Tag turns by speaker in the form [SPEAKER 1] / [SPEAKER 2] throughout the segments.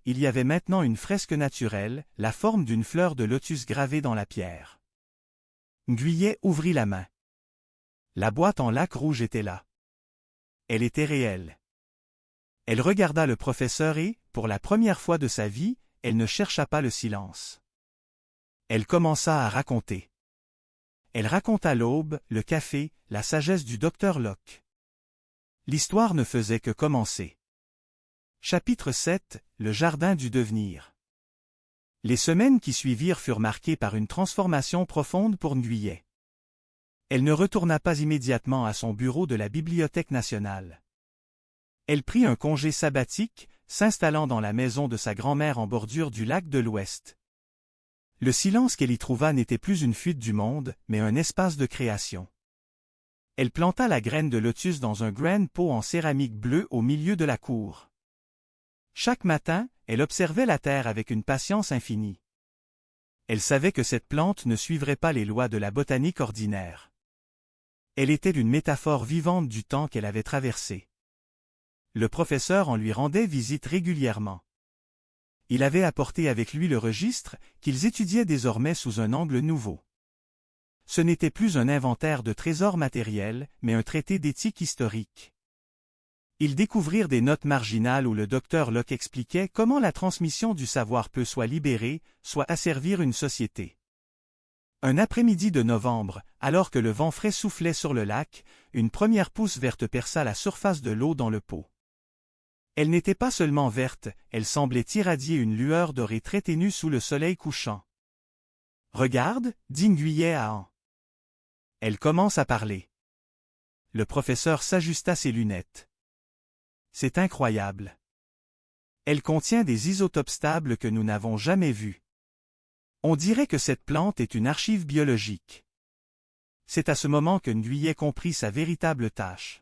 [SPEAKER 1] il y avait maintenant une fresque naturelle, la forme d'une fleur de lotus gravée dans la pierre. Ngüiyé ouvrit la main. La boîte en lac rouge était là. Elle était réelle. Elle regarda le professeur et, pour la première fois de sa vie, elle ne chercha pas le silence. Elle commença à raconter. Elle raconta l'aube, le café, la sagesse du docteur Locke. L'histoire ne faisait que commencer. Chapitre 7, le jardin du devenir. Les semaines qui suivirent furent marquées par une transformation profonde pour Ngüiyé. Elle ne retourna pas immédiatement à son bureau de la Bibliothèque nationale. Elle prit un congé sabbatique, s'installant dans la maison de sa grand-mère en bordure du lac de l'Ouest. Le silence qu'elle y trouva n'était plus une fuite du monde, mais un espace de création. Elle planta la graine de lotus dans un grand pot en céramique bleue au milieu de la cour. Chaque matin, elle observait la terre avec une patience infinie. Elle savait que cette plante ne suivrait pas les lois de la botanique ordinaire. Elle était une métaphore vivante du temps qu'elle avait traversé. Le professeur en lui rendait visite régulièrement. Il avait apporté avec lui le registre, qu'ils étudiaient désormais sous un angle nouveau. Ce n'était plus un inventaire de trésors matériels, mais un traité d'éthique historique. Ils découvrirent des notes marginales où le docteur Locke expliquait comment la transmission du savoir peut soit libérer, soit asservir une société. Un après-midi de novembre, alors que le vent frais soufflait sur le lac, une première pousse verte perça la surface de l'eau dans le pot. Elle n'était pas seulement verte, elle semblait irradier une lueur dorée très ténue sous le soleil couchant. « Regarde, dit Ngüiyé à An. Elle commence à parler. » Le professeur s'ajusta ses lunettes. « C'est incroyable. Elle contient des isotopes stables que nous n'avons jamais vus. On dirait que cette plante est une archive biologique. » C'est à ce moment que Ngüiyé comprit sa véritable tâche.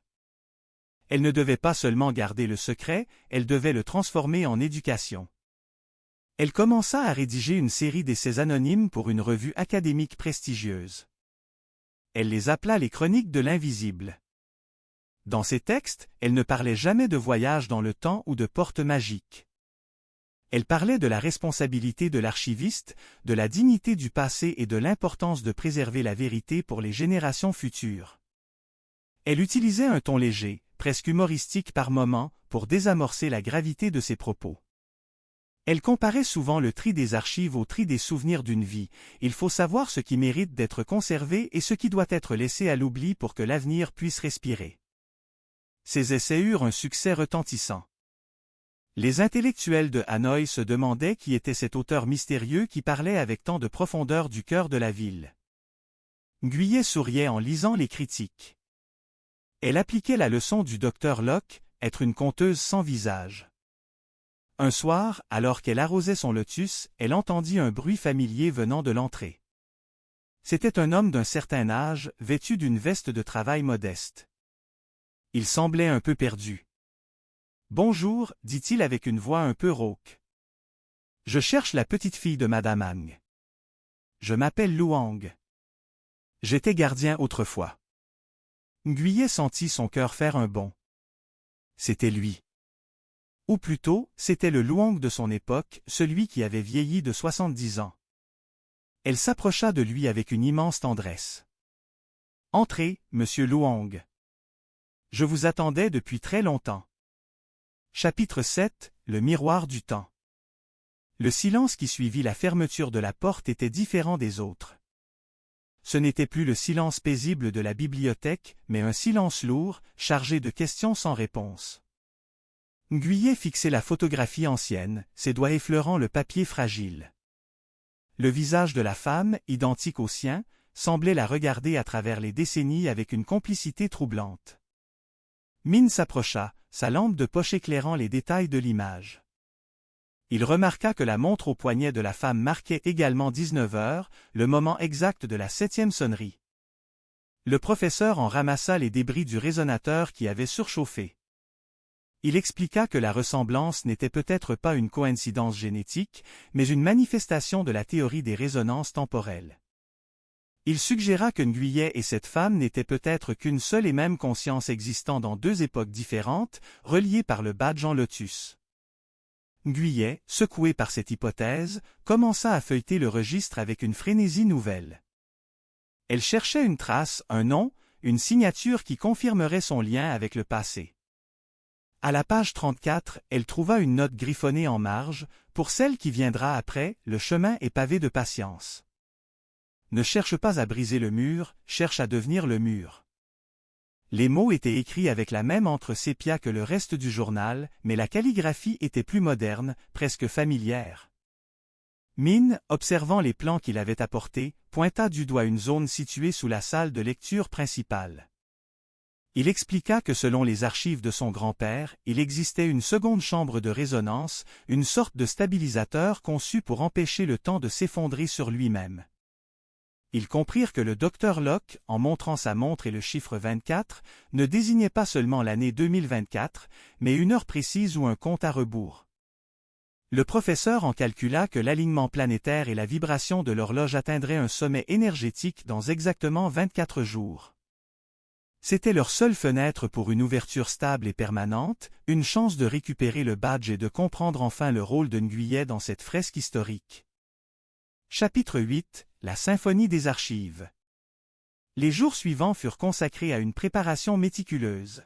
[SPEAKER 1] Elle ne devait pas seulement garder le secret, elle devait le transformer en éducation. Elle commença à rédiger une série d'essais anonymes pour une revue académique prestigieuse. Elle les appela les Chroniques de l'invisible. Dans ces textes, elle ne parlait jamais de voyage dans le temps ou de portes magiques. Elle parlait de la responsabilité de l'archiviste, de la dignité du passé et de l'importance de préserver la vérité pour les générations futures. Elle utilisait un ton léger, presque humoristique par moments, pour désamorcer la gravité de ses propos. Elle comparait souvent le tri des archives au tri des souvenirs d'une vie. Il faut savoir ce qui mérite d'être conservé et ce qui doit être laissé à l'oubli pour que l'avenir puisse respirer. Ces essais eurent un succès retentissant. Les intellectuels de Hanoï se demandaient qui était cet auteur mystérieux qui parlait avec tant de profondeur du cœur de la ville. Ngüiyé souriait en lisant les critiques. Elle appliquait la leçon du docteur Locke, être une conteuse sans visage. Un soir, alors qu'elle arrosait son lotus, elle entendit un bruit familier venant de l'entrée. C'était un homme d'un certain âge, vêtu d'une veste de travail modeste. Il semblait un peu perdu. « Bonjour, dit-il avec une voix un peu rauque. Je cherche la petite fille de Madame Ang. Je m'appelle Luang. J'étais gardien autrefois. » Ngüiyé sentit son cœur faire un bond. C'était lui. Ou plutôt, c'était le Luang de son époque, celui qui avait vieilli de 70 ans. Elle s'approcha de lui avec une immense tendresse. « Entrez, monsieur Luang. Je vous attendais depuis très longtemps. » Chapitre 7, le miroir du temps. Le silence qui suivit la fermeture de la porte était différent des autres. Ce n'était plus le silence paisible de la bibliothèque, mais un silence lourd, chargé de questions sans réponse. Ngüiyé fixait la photographie ancienne, ses doigts effleurant le papier fragile. Le visage de la femme, identique au sien, semblait la regarder à travers les décennies avec une complicité troublante. Min s'approcha, sa lampe de poche éclairant les détails de l'image. Il remarqua que la montre au poignet de la femme marquait également 19 heures, le moment exact de la 7e sonnerie. Le professeur en ramassa les débris du résonateur qui avait surchauffé. Il expliqua que la ressemblance n'était peut-être pas une coïncidence génétique, mais une manifestation de la théorie des résonances temporelles. Il suggéra que Ngüiyé et cette femme n'étaient peut-être qu'une seule et même conscience existant dans deux époques différentes, reliées par le badge en lotus. Guyet, secoué par cette hypothèse, commença à feuilleter le registre avec une frénésie nouvelle. Elle cherchait une trace, un nom, une signature qui confirmerait son lien avec le passé. À la page 34, elle trouva une note griffonnée en marge, pour celle qui viendra après, le chemin est pavé de patience. Ne cherche pas à briser le mur, cherche à devenir le mur. Les mots étaient écrits avec la même encre sépia que le reste du journal, mais la calligraphie était plus moderne, presque familière. Min, observant les plans qu'il avait apportés, pointa du doigt une zone située sous la salle de lecture principale. Il expliqua que selon les archives de son grand-père, il existait une seconde chambre de résonance, une sorte de stabilisateur conçu pour empêcher le temps de s'effondrer sur lui-même. Ils comprirent que le docteur Locke, en montrant sa montre et le chiffre 24, ne désignait pas seulement l'année 2024, mais une heure précise ou un compte à rebours. Le professeur en calcula que l'alignement planétaire et la vibration de l'horloge atteindraient un sommet énergétique dans exactement 24 jours. C'était leur seule fenêtre pour une ouverture stable et permanente, une chance de récupérer le badge et de comprendre enfin le rôle de Guyet dans cette fresque historique. Chapitre 8 – La symphonie des archives. Les jours suivants furent consacrés à une préparation méticuleuse.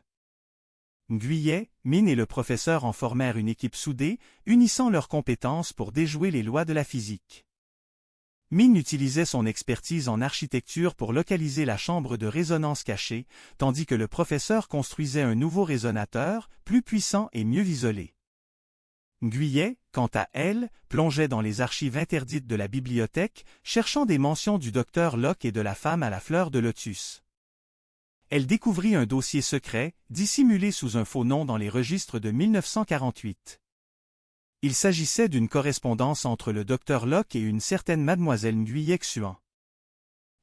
[SPEAKER 1] Guyet, Min et le professeur en formèrent une équipe soudée, unissant leurs compétences pour déjouer les lois de la physique. Min utilisait son expertise en architecture pour localiser la chambre de résonance cachée, tandis que le professeur construisait un nouveau résonateur, plus puissant et mieux isolé. Guyet, quant à elle, plongeait dans les archives interdites de la bibliothèque, cherchant des mentions du docteur Locke et de la femme à la fleur de lotus. Elle découvrit un dossier secret, dissimulé sous un faux nom dans les registres de 1948. Il s'agissait d'une correspondance entre le docteur Locke et une certaine mademoiselle Guyet Xuan.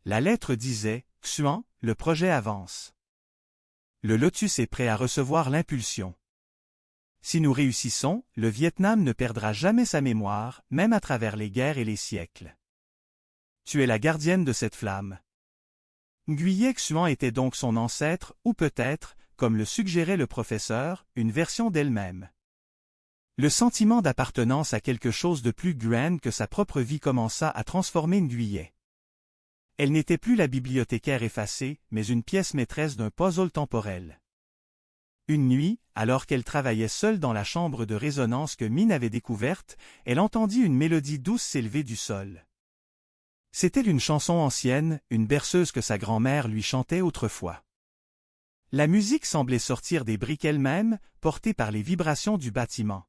[SPEAKER 1] La lettre disait « Xuan, le projet avance. Le lotus est prêt à recevoir l'impulsion. Si nous réussissons, le Vietnam ne perdra jamais sa mémoire, même à travers les guerres et les siècles. Tu es la gardienne de cette flamme. » Guyet Xuan était donc son ancêtre, ou peut-être, comme le suggérait le professeur, une version d'elle-même. Le sentiment d'appartenance à quelque chose de plus grand que sa propre vie commença à transformer Guyet. Elle n'était plus la bibliothécaire effacée, mais une pièce maîtresse d'un puzzle temporel. Une nuit, alors qu'elle travaillait seule dans la chambre de résonance que Min avait découverte, elle entendit une mélodie douce s'élever du sol. C'était une chanson ancienne, une berceuse que sa grand-mère lui chantait autrefois. La musique semblait sortir des briques elles-mêmes, portée par les vibrations du bâtiment.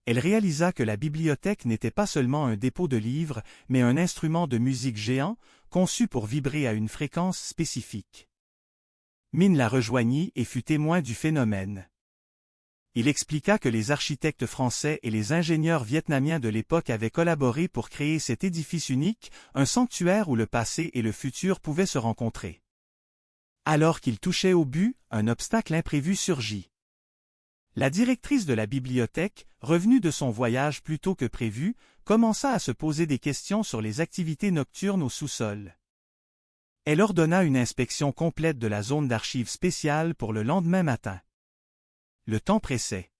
[SPEAKER 1] Elle réalisa que la bibliothèque n'était pas seulement un dépôt de livres, mais un instrument de musique géant, conçu pour vibrer à une fréquence spécifique. Min la rejoignit et fut témoin du phénomène. Il expliqua que les architectes français et les ingénieurs vietnamiens de l'époque avaient collaboré pour créer cet édifice unique, un sanctuaire où le passé et le futur pouvaient se rencontrer. Alors qu'il touchait au but, un obstacle imprévu surgit. La directrice de la bibliothèque, revenue de son voyage plus tôt que prévu, commença à se poser des questions sur les activités nocturnes au sous-sol. Elle ordonna une inspection complète de la zone d'archives spéciale pour le lendemain matin. Le temps pressait.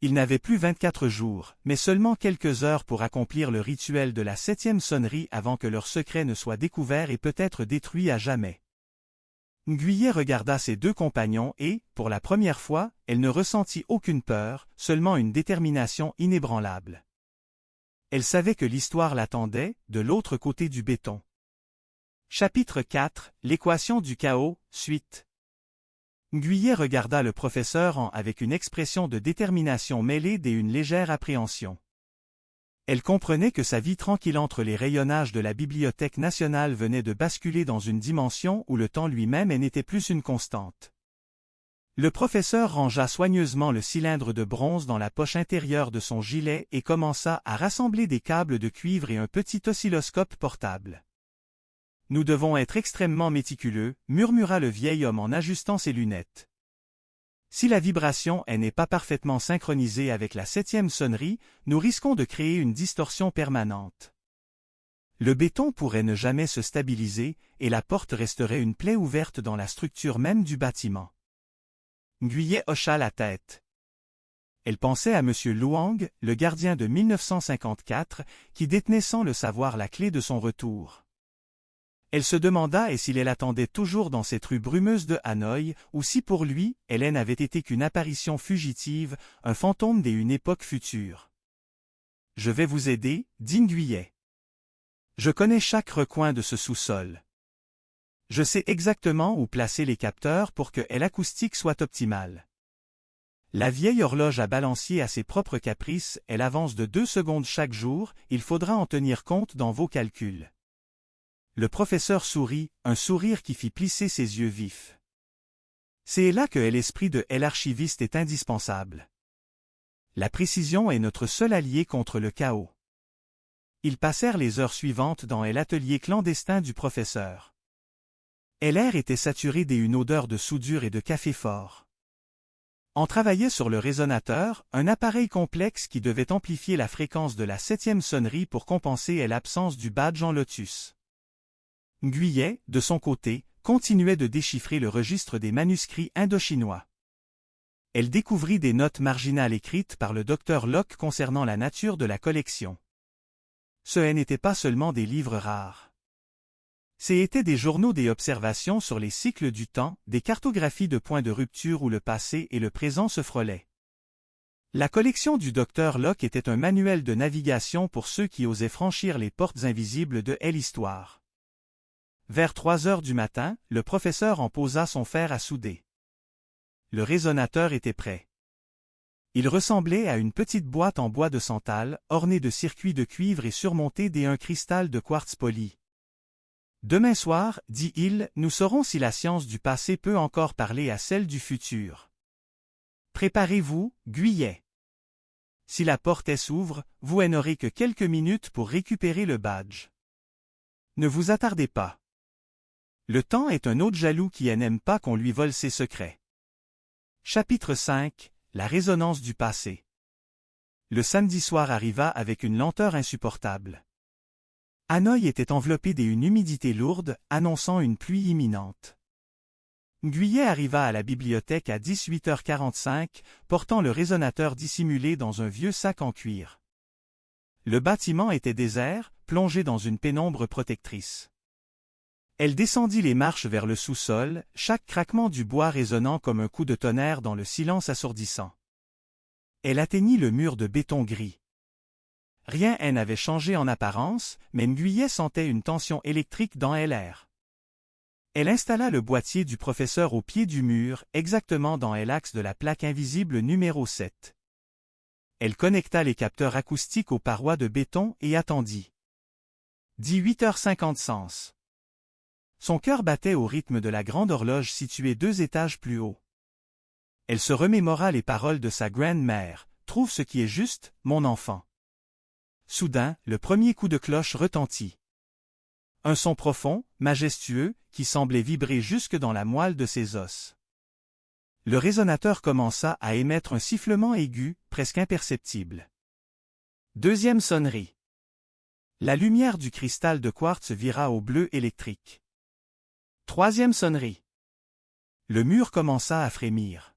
[SPEAKER 1] Il n'avait plus 24 jours, mais seulement quelques heures pour accomplir le rituel de la 7e sonnerie avant que leur secret ne soit découvert et peut-être détruit à jamais. Guyet regarda ses deux compagnons et, pour la première fois, elle ne ressentit aucune peur, seulement une détermination inébranlable. Elle savait que l'histoire l'attendait, de l'autre côté du béton. Chapitre 4 – L'équation du chaos, suite. Guyet regarda le professeur avec une expression de détermination mêlée et une légère appréhension. Elle comprenait que sa vie tranquille entre les rayonnages de la Bibliothèque nationale venait de basculer dans une dimension où le temps lui-même n'était plus une constante. Le professeur rangea soigneusement le cylindre de bronze dans la poche intérieure de son gilet et commença à rassembler des câbles de cuivre et un petit oscilloscope portable. « Nous devons être extrêmement méticuleux, » murmura le vieil homme en ajustant ses lunettes. Si la vibration n'est pas parfaitement synchronisée avec la 7e sonnerie, nous risquons de créer une distorsion permanente. Le béton pourrait ne jamais se stabiliser et la porte resterait une plaie ouverte dans la structure même du bâtiment. Guyet hocha la tête. Elle pensait à M. Luang, le gardien de 1954, qui détenait sans le savoir la clé de son retour. Elle se demanda s'il elle attendait toujours dans cette rue brumeuse de Hanoï, ou si pour lui, Hélène avait été qu'une apparition fugitive, un fantôme d'une époque future. « Je vais vous aider, dit Nguyen. Je connais chaque recoin de ce sous-sol. Je sais exactement où placer les capteurs pour que l'acoustique soit optimale. » La vieille horloge à balancier a ses propres caprices, elle avance de 2 secondes chaque jour, il faudra en tenir compte dans vos calculs. Le professeur sourit, un sourire qui fit plisser ses yeux vifs. C'est là que l'esprit de l'archiviste est indispensable. La précision est notre seul allié contre le chaos. Ils passèrent les heures suivantes dans l'atelier clandestin du professeur. L'air était saturé d'une odeur de soudure et de café fort. On travaillait sur le résonateur, un appareil complexe qui devait amplifier la fréquence de la 7e sonnerie pour compenser l'absence du badge en lotus. Nguyen, de son côté, continuait de déchiffrer le registre des manuscrits indo-chinois. Elle découvrit des notes marginales écrites par le docteur Locke concernant la nature de la collection. Ce n'étaient pas seulement des livres rares. C'étaient des journaux des observations sur les cycles du temps, des cartographies de points de rupture où le passé et le présent se frôlaient. La collection du docteur Locke était un manuel de navigation pour ceux qui osaient franchir les portes invisibles de l'histoire. Vers 3 heures du matin, le professeur en posa son fer à souder. Le résonateur était prêt. Il ressemblait à une petite boîte en bois de santal, ornée de circuits de cuivre et surmontée d'un cristal de quartz poli. « Demain soir, dit-il, nous saurons si la science du passé peut encore parler à celle du futur. Préparez-vous, Nguyen. Si la porte s'ouvre, vous n'aurez que quelques minutes pour récupérer le badge. Ne vous attardez pas. Le temps est un hôte jaloux qui n'aime pas qu'on lui vole ses secrets. » Chapitre 5 – La résonance du passé. Le samedi soir arriva avec une lenteur insupportable. Hanoï était enveloppé d'une humidité lourde, annonçant une pluie imminente. Nguyen arriva à la bibliothèque à 18h45, portant le résonateur dissimulé dans un vieux sac en cuir. Le bâtiment était désert, plongé dans une pénombre protectrice. Elle descendit les marches vers le sous-sol, chaque craquement du bois résonnant comme un coup de tonnerre dans le silence assourdissant. Elle atteignit le mur de béton gris. Rien n'avait changé en apparence, mais Nguyen sentait une tension électrique dans l'air. Elle installa le boîtier du professeur au pied du mur, exactement dans l'axe de la plaque invisible numéro 7. Elle connecta les capteurs acoustiques aux parois de béton et attendit. 18h50. Son cœur battait au rythme de la grande horloge située 2 étages plus haut. Elle se remémora les paroles de sa grand-mère, « Trouve ce qui est juste, mon enfant. » Soudain, le premier coup de cloche retentit. Un son profond, majestueux, qui semblait vibrer jusque dans la moelle de ses os. Le résonateur commença à émettre un sifflement aigu, presque imperceptible. 2e sonnerie. La lumière du cristal de quartz vira au bleu électrique. 3e sonnerie. Le mur commença à frémir.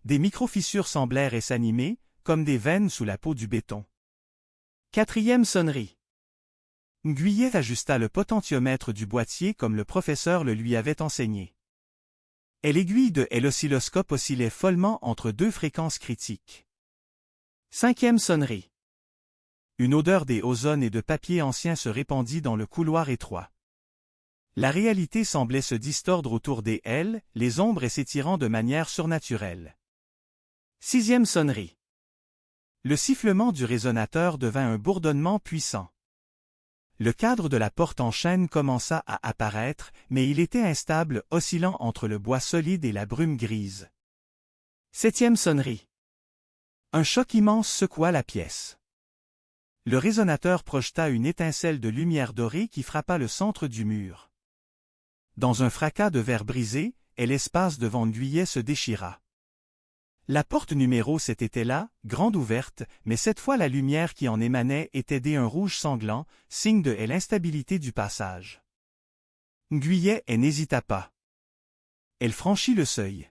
[SPEAKER 1] Des micro-fissures semblèrent s'animer, comme des veines sous la peau du béton. 4e sonnerie. Nguyen ajusta le potentiomètre du boîtier comme le professeur le lui avait enseigné. L'aiguille de l'oscilloscope oscillait follement entre 2 fréquences critiques. 5e sonnerie. Une odeur d'ozone et de papier ancien se répandit dans le couloir étroit. La réalité semblait se distordre autour d'elle, les ombres s'étirant de manière surnaturelle. 6e sonnerie. Le sifflement du résonateur devint un bourdonnement puissant. Le cadre de la porte en chêne commença à apparaître, mais il était instable, oscillant entre le bois solide et la brume grise. 7e sonnerie. Un choc immense secoua la pièce. Le résonateur projeta une étincelle de lumière dorée qui frappa le centre du mur. Dans un fracas de verre brisé, l'espace devant Nguyen se déchira. La porte numéro 7 était là, grande ouverte, mais cette fois la lumière qui en émanait était d'un rouge sanglant, signe de l'instabilité du passage. Nguyen n'hésita pas. Elle franchit le seuil.